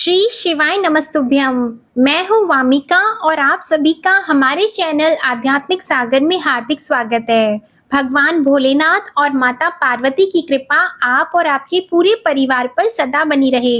श्री शिवाय नमस्तुभ्यम। मैं हूँ वामिका और आप सभी का हमारे चैनल आध्यात्मिक सागर में हार्दिक स्वागत है। भगवान भोलेनाथ और माता पार्वती की कृपा आप और आपके पूरे परिवार पर सदा बनी रहे।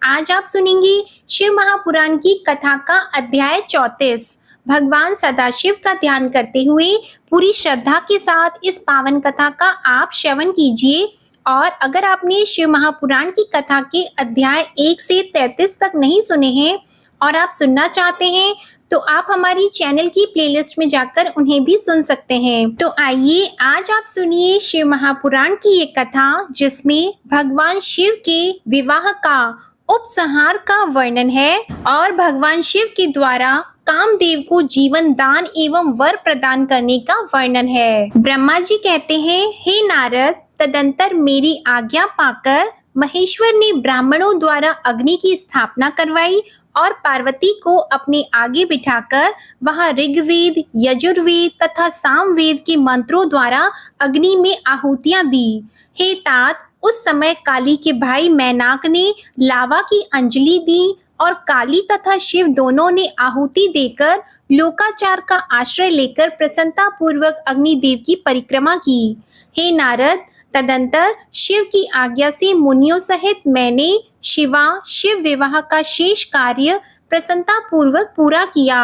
आज आप सुनेंगे शिव महापुराण की कथा का अध्याय 34। भगवान सदाशिव का ध्यान करते हुए पूरी श्रद्धा के साथ इस पावन कथा का आप श्रवण कीजिए। और अगर आपने शिव महापुराण की कथा के अध्याय 1 से 33 तक नहीं सुने हैं और आप सुनना चाहते हैं तो आप हमारी चैनल की प्लेलिस्ट में जाकर उन्हें भी सुन सकते हैं। तो आइए आज आप सुनिए शिव महापुराण की एक कथा जिसमें भगवान शिव के विवाह का उपसंहार का वर्णन है और भगवान शिव के द्वारा कामदेव को जीवन दान एवं वर प्रदान करने का वर्णन है। ब्रह्मा जी कहते हैं, हे नारद, तदंतर मेरी आज्ञा पाकर महेश्वर ने ब्राह्मणों द्वारा अग्नि की स्थापना करवाई और पार्वती को अपने आगे बिठाकर वहां ऋग्वेद, यजुर्वेद तथा सामवेद के मंत्रों द्वारा अग्नि में आहुतियां दी। हे तात, उस समय काली के भाई मैनाक ने लावा की अंजलि दी और काली तथा शिव दोनों ने आहुति देकर लोकाचार का आश्रय लेकर प्रसन्नता पूर्वक अग्निदेव की परिक्रमा की। हे नारद, तदंतर शिव की आज्ञा से मुनियों सहित मैंने शिव विवाह का शेष कार्य प्रसन्नता पूर्वक पूरा किया।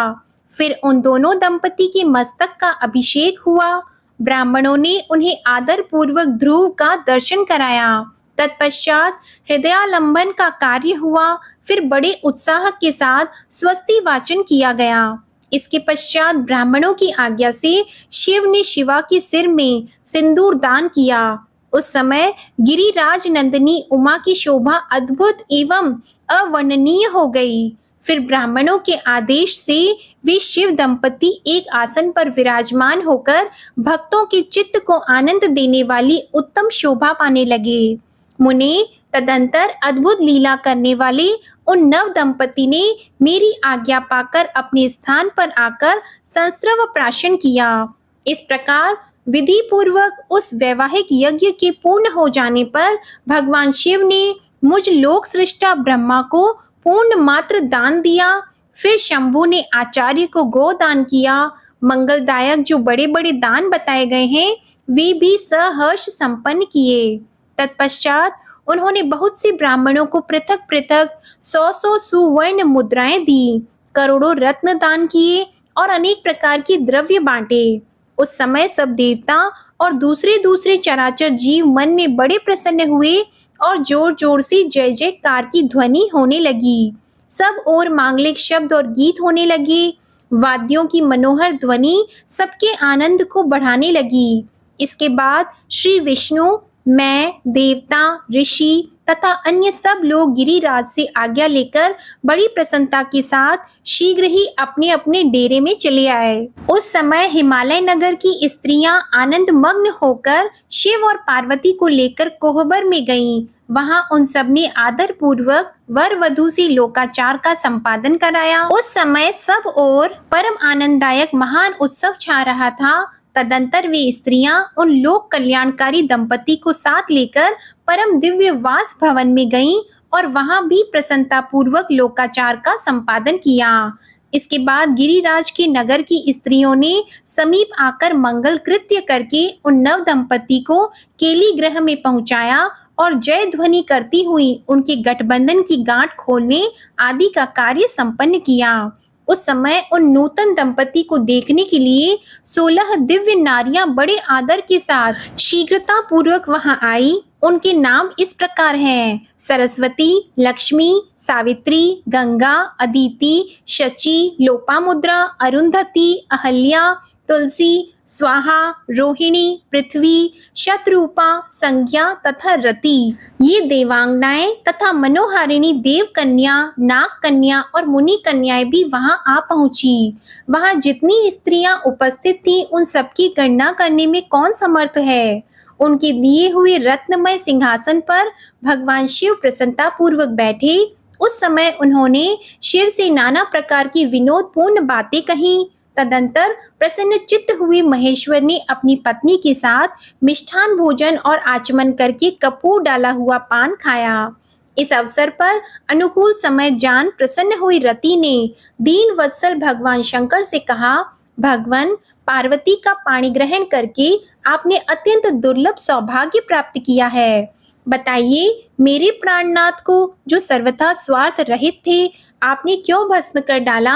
फिर उन दोनों दंपति के मस्तक का अभिषेक हुआ। ब्राह्मणों ने उन्हें आदर पूर्वक ध्रुव का दर्शन कराया। तत्पश्चात हृदयालंबन का कार्य हुआ। फिर बड़े उत्साह के साथ स्वस्ति वाचन किया गया। इसके पश्चात ब्राह्मणों की आज्ञा से शिव ने शिवा के सिर में सिंदूर दान किया। उस समय गिरिराज नंदिनी उमा की शोभा अद्भुत एवं अवर्णनीय हो गई। फिर ब्राह्मणों के आदेश से वे शिव दंपति एक आसन पर विराजमान होकर भक्तों के चित्त को आनंद देने वाली उत्तम शोभा पाने लगे। मुने, तदंतर अद्भुत लीला करने वाले उन नव दंपति ने मेरी आज्ञा पाकर अपने स्थान पर आकर संस्रव प्राशन किया। इस प्रकार विधि पूर्वक उस वैवाहिक यज्ञ के पूर्ण हो जाने पर भगवान शिव ने मुझ लोक सृष्टा ब्रह्मा को पूर्ण मात्र दान दिया। फिर शंभु ने आचार्य को गोदान किया। मंगलदायक जो बड़े बड़े दान बताए गए हैं वे भी सहर्ष संपन्न किए। तत्पश्चात उन्होंने बहुत से ब्राह्मणों को पृथक पृथक 100 सुवर्ण मुद्राएं दी, करोड़ों रत्न दान किए और अनेक प्रकार के द्रव्य बांटे। उस समय सब देवता और दूसरे दूसरे चराचर जीव मन में बड़े प्रसन्न हुए और जोर जोर से जय जयकार की ध्वनि होने लगी। सब ओर मांगलिक शब्द और गीत होने लगे। वाद्यों की मनोहर ध्वनि सबके आनंद को बढ़ाने लगी। इसके बाद श्री विष्णु, मैं, देवता, ऋषि तथा अन्य सब लोग गिरिराज से आज्ञा लेकर बड़ी प्रसन्नता के साथ शीघ्र ही अपने अपने डेरे में चले आए। उस समय हिमालय नगर की स्त्रियां आनंद मग्न होकर शिव और पार्वती को लेकर कोहबर में गईं। वहां उन सब ने आदर पूर्वक वर वधू से लोकाचार का संपादन कराया। उस समय सब ओर परम आनंददायक महान उत्सव छा रहा था। तदंतर वे स्त्रियां उन लोक कल्याणकारी दंपति को साथ लेकर परम दिव्य वास भवन में गईं और वहां भी प्रसन्नता पूर्वक लोकाचार का संपादन किया। इसके बाद गिरिराज के नगर की स्त्रियों ने समीप आकर मंगल कृत्य करके उन नव दंपति को केली गृह में पहुंचाया और जय ध्वनि करती हुई उनके गठबंधन की गांठ खोलने आदि का कार्य संपन्न किया। उस समय उन नूतन दंपति को देखने के लिए 16 दिव्य नारियां बड़े आदर के साथ शीघ्रता पूर्वक वहां आई। उनके नाम इस प्रकार हैं: सरस्वती, लक्ष्मी, सावित्री, गंगा, अदिति, शची, लोपामुद्रा, अरुंधति, अहल्या, तुलसी, स्वाहा, रोहिणी, पृथ्वी, शतरूपा, संज्ञा तथा रति। ये देवांगनाएं तथा मनोहारिणी देव कन्या, नाग कन्या और मुनि कन्याएं भी वहां आ पहुंची। वहां जितनी स्त्रियां उपस्थित थीं उन सबकी गणना करने में कौन समर्थ है। उनके दिए हुए रत्नमय सिंहासन पर भगवान शिव प्रसन्नता पूर्वक बैठे। उस समय उन्होंने शिव से नाना प्रकार की विनोदपूर्ण बातें कहीं। तदंतर प्रसन्न चित्त हुए महेश्वर ने अपनी पत्नी के साथ मिष्ठान भोजन और आचमन करके कपूर डाला हुआ पान खाया। इस अवसर पर अनुकूल समय जान प्रसन्न हुई रति ने दीन वत्सल भगवान शंकर से कहा, भगवान, पार्वती का पाणी ग्रहण करके आपने अत्यंत दुर्लभ सौभाग्य प्राप्त किया है। बताइए, मेरे प्राणनाथ को जो सर्वथा स्वार्थ रहित थे, आपने क्यों भस्म कर डाला?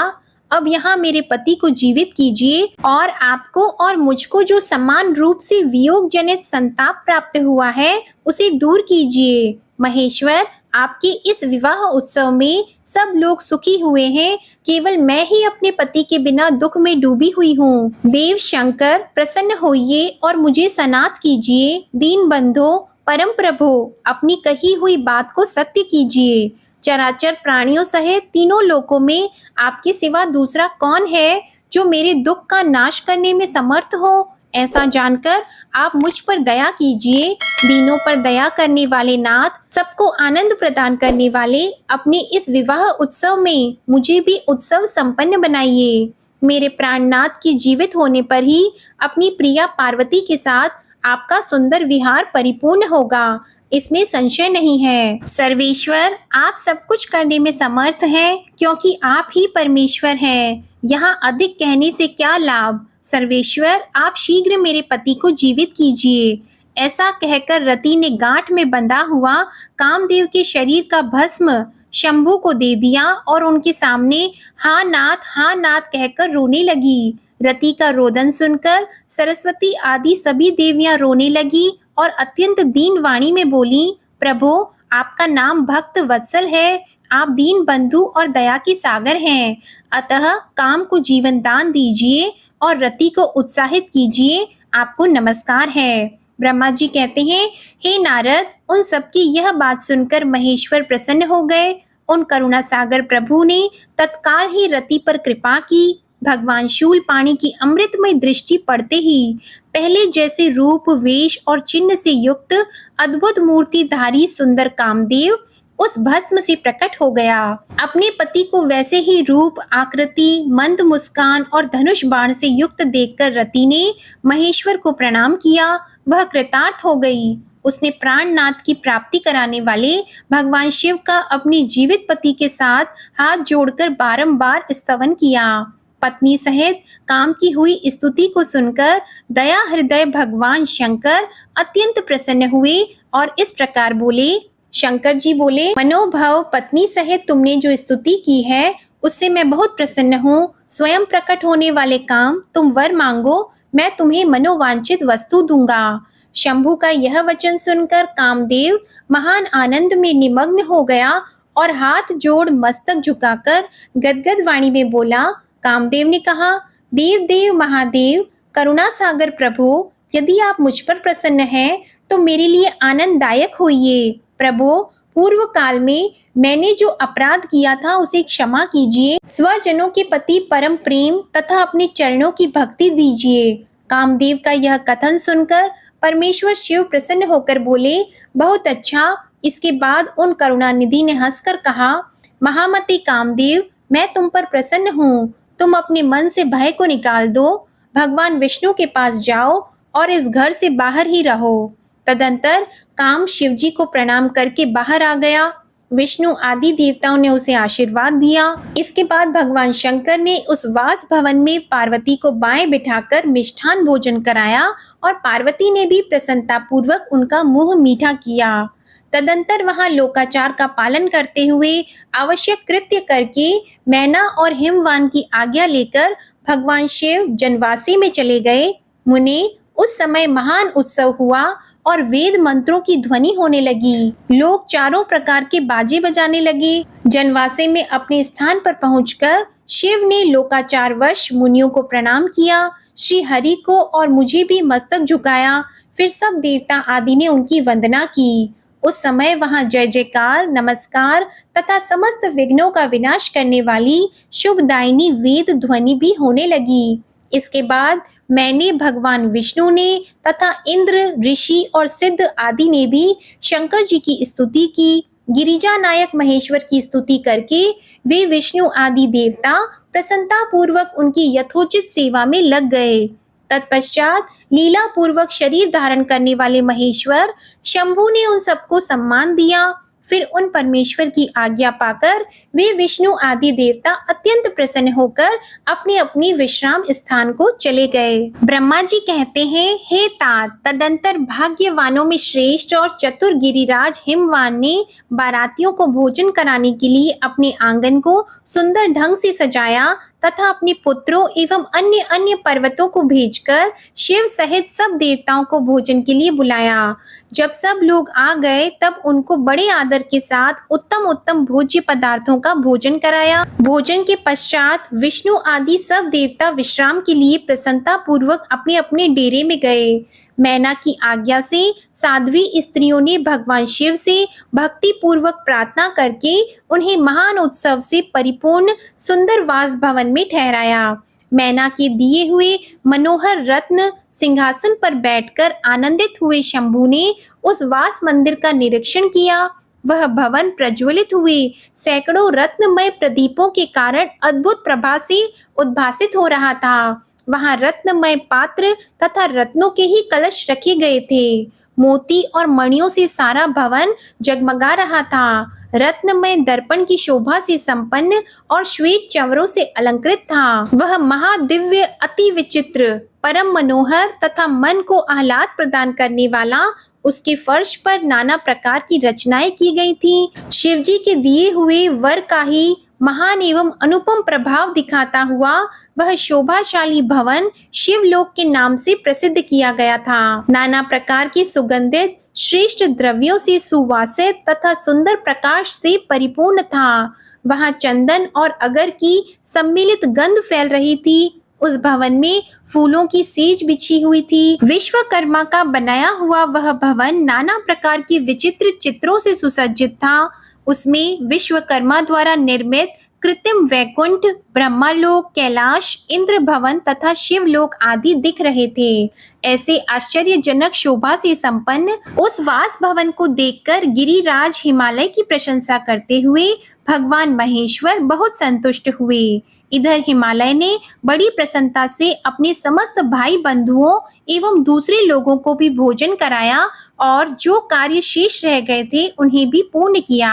अब यहाँ मेरे पति को जीवित कीजिए और आपको और मुझको जो समान रूप से वियोग जनित संताप प्राप्त हुआ है, उसे दूर कीजिए। महेश्वर, आपके इस विवाह उत्सव में सब लोग सुखी हुए हैं, केवल मैं ही अपने पति के बिना दुख में डूबी हुई हूँ। देव शंकर, प्रसन्न होइए और मुझे सनाथ कीजिए। दीन बंधो, परम प्रभु, अपनी कही हुई बात को सत्य कीजिए। चराचर प्राणियों सहित तीनों लोकों में आपके सिवा दूसरा कौन है जो मेरे दुख का नाश करने में समर्थ हो? ऐसा जानकर आप मुझ पर दया कीजिए। दीनों पर दया करने वाले नाथ, सबको आनंद प्रदान करने वाले, अपने इस विवाह उत्सव में मुझे भी उत्सव संपन्न बनाइए। मेरे प्राणनाथ के जीवित होने पर ही अपनी प्रिया पार्वती के साथ आपका सुंदर विहार परिपूर्ण होगा, इसमें संशय नहीं है। सर्वेश्वर, आप सब कुछ करने में समर्थ हैं, क्योंकि आप ही परमेश्वर हैं। यहाँ अधिक कहने से क्या लाभ? सर्वेश्वर, आप शीघ्र मेरे पति को जीवित कीजिए। ऐसा कहकर रति ने गांठ में बंधा हुआ कामदेव के शरीर का भस्म शंभू को दे दिया और उनके सामने हाँ नाथ कहकर रोने लगी। रति का रोदन सुनकर सरस्वती आदि सभी देवियां रोने लगी और अत्यंत दीन वाणी में बोली, प्रभु, आपका नाम भक्त वत्सल है, आप दीन बंधु और दया के सागर हैं, अतः काम को जीवन दान दीजिए और रति को उत्साहित कीजिए। आपको नमस्कार है। ब्रह्मा जी कहते हैं, हे नारद, उन सबकी यह बात सुनकर महेश्वर प्रसन्न हो गए। उन करुणा सागर प्रभु ने तत्काल ही रति पर कृपा की। भगवान शूलपाणी की अमृतमय दृष्टि पड़ते ही पहले जैसे रूप, वेश और चिन्ह से युक्त अद्भुत मूर्तिधारी सुंदर कामदेव उस भस्म से प्रकट हो गया। अपने पति को वैसे ही रूप, आकृति, मंद मुस्कान और धनुष बाण से युक्त देखकर रति ने महेश्वर को प्रणाम किया। वह कृतार्थ हो गई। उसने प्राणनाथ की प्राप्ति कराने वाले भगवान शिव का अपने जीवित पति के साथ हाथ जोड़कर बारंबार स्तवन किया। पत्नी सहित काम की हुई स्तुति को सुनकर दया हृदय भगवान शंकर अत्यंत प्रसन्न हुए और इस प्रकार बोले। शंकर जी बोले, मनोभव, पत्नी सहित तुमने जो स्तुति की है उससे मैं बहुत प्रसन्न हूँ। स्वयं प्रकट होने वाले काम, तुम वर मांगो, मैं तुम्हें मनोवांछित वस्तु दूंगा। शंभु का यह वचन सुनकर कामदेव महान आनंद में निमग्न हो गया और हाथ जोड़ मस्तक झुकाकर गदगद वाणी में बोला। कामदेव ने कहा, देव देव महादेव, करुणा सागर प्रभु, यदि आप मुझ पर प्रसन्न हैं तो मेरे लिए आनंददायक होइए। प्रभु, पूर्व काल में मैंने जो अपराध किया था उसे क्षमा कीजिए। स्वजनों के प्रति परम प्रेम तथा अपने चरणों की भक्ति दीजिए। कामदेव का यह कथन सुनकर परमेश्वर शिव प्रसन्न होकर बोले, बहुत अच्छा। इसके बाद उन करुणानिधि ने हंसकर कहा, महामते कामदेव, मैं तुम पर प्रसन्न हूँ। तुम अपने मन से भय को निकाल दो, भगवान विष्णु के पास जाओ और इस घर से बाहर ही रहो। तदंतर काम शिवजी को प्रणाम करके बाहर आ गया। विष्णु आदि देवताओं ने उसे आशीर्वाद दिया। इसके बाद भगवान शंकर ने उस वास भवन में पार्वती को बाएं बिठाकर मिष्ठान भोजन कराया और पार्वती ने भी प्रसन्नता पूर्वक उनका मुंह मीठा किया। तदंतर वहां लोकाचार का पालन करते हुए आवश्यक कृत्य करके मैना और हिमवान की आज्ञा लेकर भगवान शिव जनवासी में चले गए। मुने, उस समय महान उत्सव हुआ और वेद मंत्रों की ध्वनि होने लगी। लोग चारों प्रकार के बाजे बजाने लगे। जनवासे में अपने स्थान पर पहुंचकर शिव ने लोकाचारवश मुनियों को प्रणाम किया। श्री हरि को और मुझे भी मस्तक झुकाया। फिर सब देवता आदि ने उनकी वंदना की। उस समय वहां जय जयकार, नमस्कार तथा समस्त विघ्नों का विनाश करने वाली शुभदायिनी वेद ध्वनि भी होने लगी। इसके बाद मैंने, भगवान विष्णु ने तथा इंद्र, ऋषि और सिद्ध आदि ने भी शंकर जी की स्तुति की। गिरिजा नायक महेश्वर की स्तुति करके वे विष्णु आदि देवता प्रसन्नता पूर्वक उनकी यथोचित सेवा में लग गए। तत्पश्चात लीला पूर्वक शरीर धारण करने वाले महेश्वर शंभु ने उन सबको सम्मान दिया। फिर उन परमेश्वर की आज्ञा पाकर वे विष्णु आदि देवता अत्यंत प्रसन्न होकर अपने अपनी विश्राम स्थान को चले गए। ब्रह्मा जी कहते हैं, हे तात, तदंतर भाग्यवानों में श्रेष्ठ और चतुर गिरिराज हिमवान ने बारातियों को भोजन कराने के लिए अपने आंगन को सुंदर ढंग से सजाया तथा अपने पुत्रों एवं अन्य अन्य पर्वतों को भेजकर शिव सहित सब देवताओं को भोजन के लिए बुलाया। जब सब लोग आ गए तब उनको बड़े आदर के साथ उत्तम उत्तम भोज्य पदार्थों का भोजन कराया। भोजन के पश्चात विष्णु आदि सब देवता विश्राम के लिए प्रसन्नता पूर्वक अपने अपने डेरे में गए। मैना की आज्ञा से साध्वी स्त्रियों ने भगवान शिव से भक्ति पूर्वक प्रार्थना करके उन्हें महान उत्सव से परिपूर्ण सुंदर वास भवन में ठहराया। मैना के दिए हुए मनोहर रत्न सिंहासन पर बैठकर आनंदित हुए शंभु ने उस वास मंदिर का निरीक्षण किया। वह भवन प्रज्वलित हुए सैकड़ों रत्नमय प्रदीपों के कारण अद्भुत प्रभा से उद्भासित हो रहा था। वहां रत्नमय पात्र तथा रत्नों के ही कलश रखे गए थे। मोती और मणियों से सारा भवन जगमगा रहा था। रत्नमय दर्पण की शोभा से संपन्न और श्वेत चंवरों से अलंकृत था। वह महादिव्य, अति विचित्र, परम मनोहर तथा मन को आह्लाद प्रदान करने वाला। उसके फर्श पर नाना प्रकार की रचनाएं की गई थी। शिवजी के दिए हुए वर का ही महान एवं अनुपम प्रभाव दिखाता हुआ वह शोभाशाली भवन शिवलोक के नाम से प्रसिद्ध किया गया था। नाना प्रकार के सुगंधित श्रेष्ठ द्रव्यों से सुवासित तथा सुंदर प्रकाश से परिपूर्ण था। वहां चंदन और अगर की सम्मिलित गंध फैल रही थी। उस भवन में फूलों की सेज बिछी हुई थी। विश्वकर्मा का बनाया हुआ वह भवन नाना प्रकार के विचित्र चित्रों से सुसज्जित था। उसमें विश्वकर्मा द्वारा निर्मित कृत्रिम वैकुंठ, ब्रह्मालोक, कैलाश, इंद्र भवन तथा शिवलोक आदि दिख रहे थे। ऐसे आश्चर्यजनक शोभा से संपन्न उस वास भवन को देखकर गिरिराज हिमालय की प्रशंसा करते हुए भगवान महेश्वर बहुत संतुष्ट हुए। इधर हिमालय ने बड़ी प्रसन्नता से अपने समस्त भाई बंधुओं एवं दूसरे लोगों को भी भोजन कराया और जो कार्य शेष रह गए थे उन्हें भी पूर्ण किया।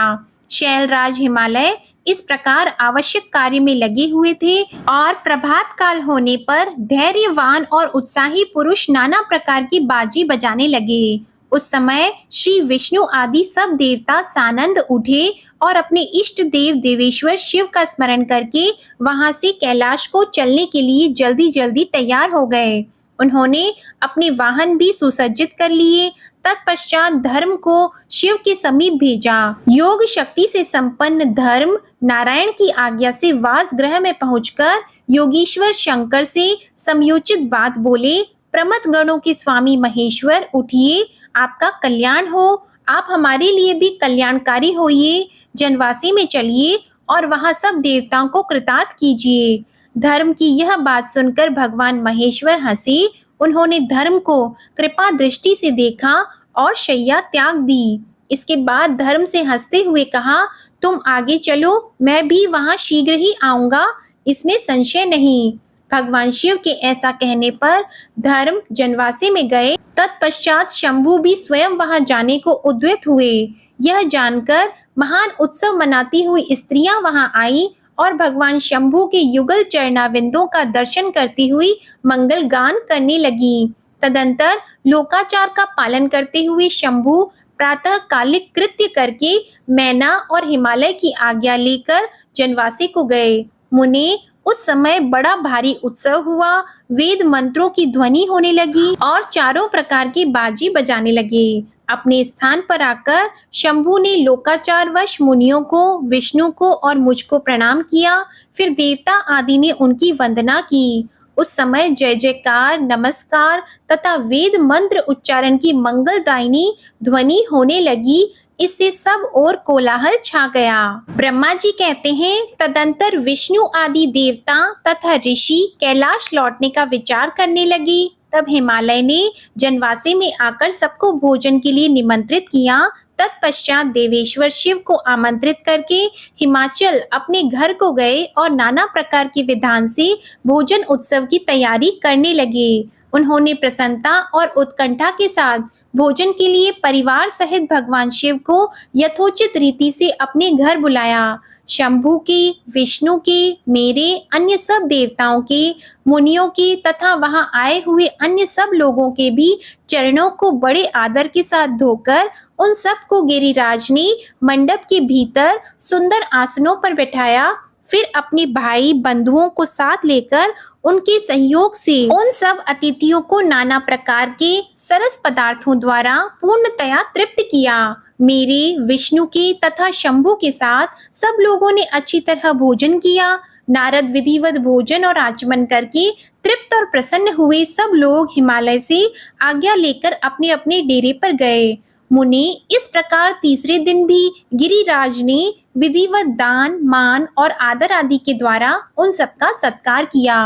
शैलराज हिमालय इस प्रकार आवश्यक कार्य में लगे हुए थे और प्रभात काल होने पर धैर्यवान और उत्साही पुरुष नाना प्रकार की बाजी बजाने लगे। उस समय श्री विष्णु आदि सब देवता सानंद उठे और अपने इष्ट देव देवेश्वर शिव का स्मरण करके वहां से कैलाश को चलने के लिए जल्दी जल्दी तैयार हो गए। उन्होंने अपने वाहन भी सुसज्जित कर लिए। तत्पश्चात धर्म को शिव के समीप भेजा। योग शक्ति से संपन्न धर्म नारायण की आज्ञा से वास गृह में पहुंचकर योगीश्वर शंकर से समयोचित बात बोले। प्रमथ गणों के स्वामी महेश्वर, उठिए, आपका कल्याण हो। आप हमारे लिए भी कल्याणकारी होइए। जनवासी में चलिए और वहां सब देवताओं को कृतार्थ कीजिए। धर्म की यह बात सुनकर भगवान महेश्वर हंसे। उन्होंने धर्म को कृपा दृष्टि से देखा और शैया त्याग दी। इसके बाद धर्म से हंसते हुए कहा, तुम आगे चलो, मैं भी वहां शीघ्र ही आऊंगा, इसमें संशय नहीं। भगवान शिव के ऐसा कहने पर धर्म जनवासी में गए। तत्पश्चात शंभु भी स्वयं वहां जाने को उद्यत हुए। यह जानकर महान उत्सव मनाती हुई स्त्रियां वहां आई और भगवान शंभु के युगल चरणाविंदों का दर्शन करती हुई मंगल गान करने लगी। तदंतर लोकाचार का पालन करते हुए शंभु प्रातः कालिक कृत्य करके मैना और हिमालय की आज्ञा लेकर जनवासी को गए। मुने, उस समय बड़ा भारी उत्सव हुआ। वेद मंत्रों की ध्वनि होने लगी और चारों प्रकार की बाजी बजाने लगे। अपने स्थान पर आकर शंभु ने लोकाचारवश मुनियों को, विष्णु को और मुझको प्रणाम किया। फिर देवता आदि ने उनकी वंदना की। उस समय जय जयकार, नमस्कार तथा वेद मंत्र उच्चारण की मंगलदायिनी ध्वनि होने लगी। इससे सब ओर कोलाहल छा गया। ब्रह्मा जी कहते हैं, तदंतर विष्णु आदि देवता तथा ऋषि कैलाश लौटने का विचार करने लगे। तब हिमालय ने जनवासी में आकर सबको भोजन के लिए निमंत्रित किया। तत्पश्चात देवेश्वर शिव को आमंत्रित करके हिमाचल अपने घर को गए और नाना प्रकार के विधान से भोजन उत्सव की तैयारी करने लगे। उन्होंने प्रसन्नता और उत्कंठा के साथ भोजन के लिए परिवार सहित भगवान शिव को यथोचित रीति से अपने घर बुलाया। शंभू के, विष्णु के, मेरे, अन्य सब देवताओं के, मुनियों के तथा वहां आए हुए अन्य सब लोगों के भी चरणों को बड़े आदर के साथ धोकर उन सब को गिरिराज ने मंडप के भीतर सुंदर आसनों पर बैठाया। फिर अपने भाई बंधुओं को साथ लेकर उनके सहयोग से उन सब अतिथियों को नाना प्रकार के सरस पदार्थों द्वारा पूर्णतया तृप्त किया। मेरे, विष्णु के तथा शंभू के साथ सब लोगों ने अच्छी तरह भोजन किया। नारद विधिवत भोजन और आचमन करके तृप्त और प्रसन्न हुए सब लोग हिमालय से आज्ञा लेकर अपने अपने डेरे पर गए। मुनि इस प्रकार तीसरे दिन भी गिरिराज ने विधिवत दान, मान और आदर आदि के द्वारा उन सबका सत्कार किया।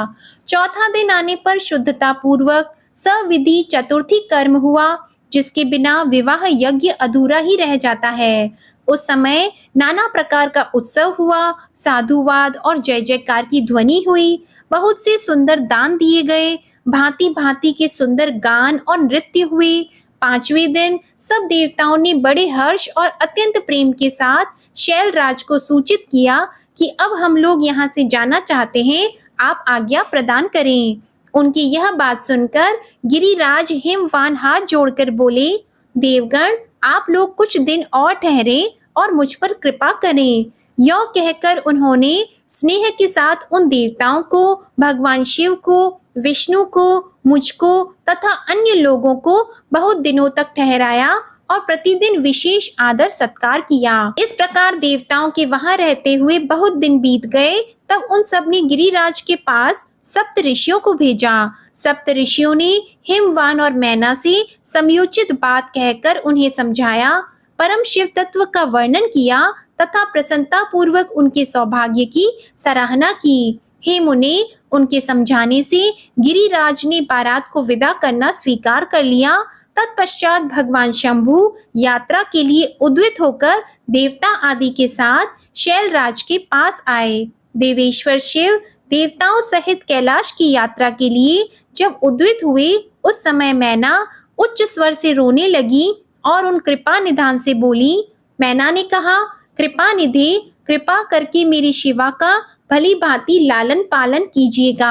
चौथा दिन आने पर शुद्धता पूर्वक सविधि चतुर्थी कर्म हुआ, जिसके बिना विवाह यज्ञ अधूरा ही रह जाता है। उस समय नाना प्रकार का उत्सव हुआ, साधुवाद और जय जयकार की ध्वनि हुई, बहुत से सुंदर दान दिए गए, भांति भांति के सुंदर गान और नृत्य हुए। पांचवें दिन सब देवताओं ने बड़े हर्ष और अत्यंत प्रेम के साथ शैलराज को सूचित किया कि अब हम लोग यहाँ से जाना चाहते हैं, आप आज्ञा प्रदान करें। उनकी यह बात सुनकर गिरिराज हिमवान हाथ जोड़कर बोले, देवगण, आप लोग कुछ दिन और ठहरे और मुझ पर कृपा करें। यह कहकर उन्होंने स्नेह के साथ उन देवताओं को, भगवान शिव को, विष्णु को, मुझको तथा अन्य लोगों को बहुत दिनों तक ठहराया और प्रतिदिन विशेष आदर सत्कार किया। इस प्रकार देवताओं के वहां रहते हुए बहुत दिन बीत गए। तब उन सब ने गिरिराज के पास सप्त ऋषियों को भेजा। सप्त ऋषियों ने हिमवान और मैना से समयोचित बात कहकर उन्हें समझाया, परम शिव तत्व का वर्णन किया तथा प्रसन्नता पूर्वक उनके सौभाग्य की सराहना की। हे मुने, उनके समझाने से गिरिराज ने बारात को विदा करना स्वीकार कर लिया। तत्पश्चात भगवान शंभू यात्रा के लिए उद्वित होकर देवता आदि के साथ शैलराज के पास आए। देवेश्वर शिव देवताओं सहित कैलाश की यात्रा के लिए जब उद्वित हुए, उस समय मैना उच्च स्वर से रोने लगी और उन कृपा निधान से बोली। मैना ने कहा, कृपा निधि, कृपा करके मेरी शिवा का भली भांति लालन पालन कीजिएगा।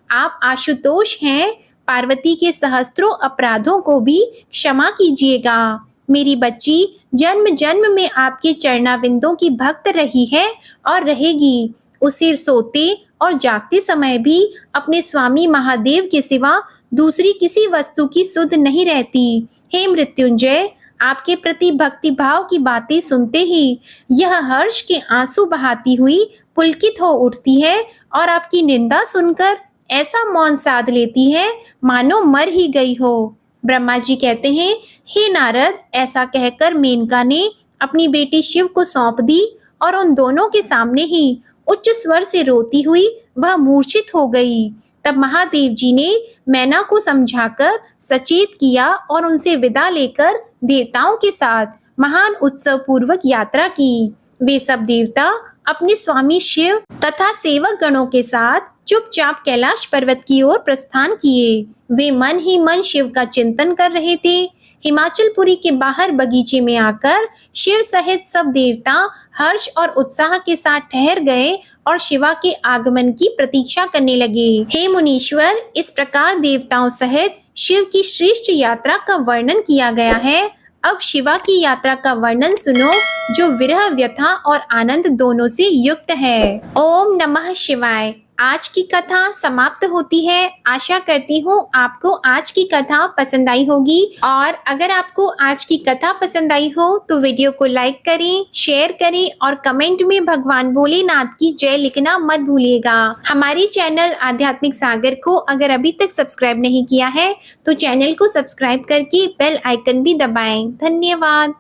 आप आशुतोष हैं, पार्वती के सहस्त्रों अपराधों को भी क्षमा कीजिएगा। मेरी बच्ची जन्म जन्म में आपके चरणाविंदों की भक्त रही है और रहेगी। उसे सोते और जागते समय भी अपने स्वामी महादेव के सिवा दूसरी किसी वस्तु की सुध नहीं रहती। हे मृत्युंजय, आपके प्रति भक्ति भाव की बातें सुनते ही यह हर्ष के आंसू बहाती हुई पुलकित हो उठती है और आपकी निंदा सुनकर ऐसा मौन साध लेती है मानो मर ही गई हो। ब्रह्मा जी कहते हैं, हे नारद, ऐसा कहकर मेनका ने अपनी बेटी शिव को सौंप दी और उन दोनों के सामने ही उच्च स्वर से रोती हुई वह मूर्छित हो गई। तब महादेव जी ने मैना को समझाकर सचेत किया और उनसे विदा लेकर देवताओं के साथ महान उत्सव पूर्वक यात्रा की। वे सब देवता अपने स्वामी शिव तथा सेवक गणों के साथ चुपचाप कैलाश पर्वत की ओर प्रस्थान किए। वे मन ही मन शिव का चिंतन कर रहे थे। हिमाचलपुरी के बाहर बगीचे में आकर शिव सहित सब देवता हर्ष और उत्साह के साथ ठहर गए और शिवा के आगमन की प्रतीक्षा करने लगे। हे मुनीश्वर, इस प्रकार देवताओं सहित शिव की श्रेष्ठ यात्रा का वर्णन किया गया है। अब शिवा की यात्रा का वर्णन सुनो, जो विरह, व्यथा और आनंद दोनों से युक्त है। ओम नमः शिवाय। आज की कथा समाप्त होती है। आशा करती हूँ आपको आज की कथा पसंद आई होगी, और अगर आपको आज की कथा पसंद आई हो तो वीडियो को लाइक करें, शेयर करें और कमेंट में भगवान भोलेनाथ की जय लिखना मत भूलिएगा। हमारी चैनल आध्यात्मिक सागर को अगर अभी तक सब्सक्राइब नहीं किया है तो चैनल को सब्सक्राइब करके बेल आइकन भी दबाएं। धन्यवाद।